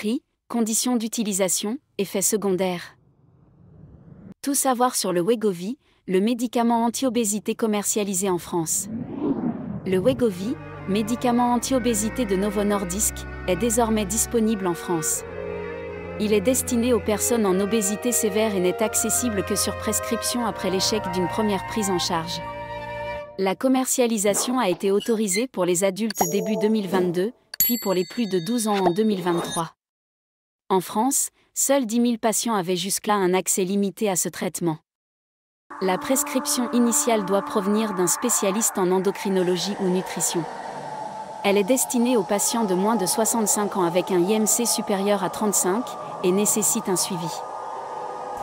prix, conditions d'utilisation, effets secondaires. Tout savoir sur le Wegovy, le médicament anti-obésité commercialisé en France. Le Wegovy, médicament anti-obésité de Novo Nordisk, est désormais disponible en France. Il est destiné aux personnes en obésité sévère et n'est accessible que sur prescription après l'échec d'une première prise en charge. La commercialisation a été autorisée pour les adultes début 2022, puis pour les plus de 12 ans en 2023. En France, seuls 10 000 patients avaient jusque-là un accès limité à ce traitement. La prescription initiale doit provenir d'un spécialiste en endocrinologie ou nutrition. Elle est destinée aux patients de moins de 65 ans avec un IMC supérieur à 35 et nécessite un suivi.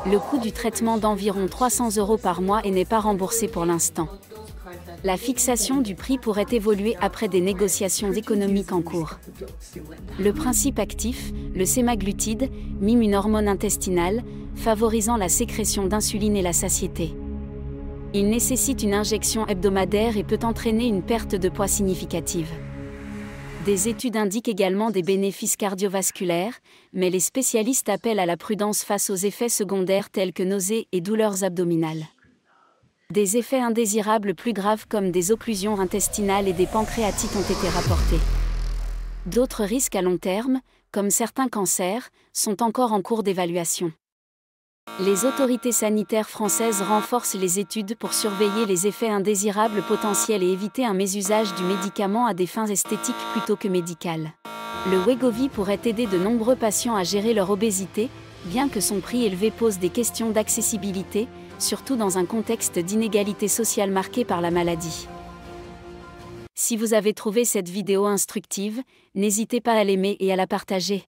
Le coût du traitement d'environ 300 € par mois et n'est pas remboursé pour l'instant. La fixation du prix pourrait évoluer après des négociations économiques en cours. Le principe actif, le sémaglutide, mime une hormone intestinale, favorisant la sécrétion d'insuline et la satiété. Il nécessite une injection hebdomadaire et peut entraîner une perte de poids significative. Des études indiquent également des bénéfices cardiovasculaires, mais les spécialistes appellent à la prudence face aux effets secondaires tels que nausées et douleurs abdominales. Des effets indésirables plus graves comme des occlusions intestinales et des pancréatites ont été rapportés. D'autres risques à long terme, comme certains cancers, sont encore en cours d'évaluation. Les autorités sanitaires françaises renforcent les études pour surveiller les effets indésirables potentiels et éviter un mésusage du médicament à des fins esthétiques plutôt que médicales. Le Wegovy pourrait aider de nombreux patients à gérer leur obésité, bien que son prix élevé pose des questions d'accessibilité, surtout dans un contexte d'inégalité sociale marqué par la maladie. Si vous avez trouvé cette vidéo instructive, n'hésitez pas à l'aimer et à la partager.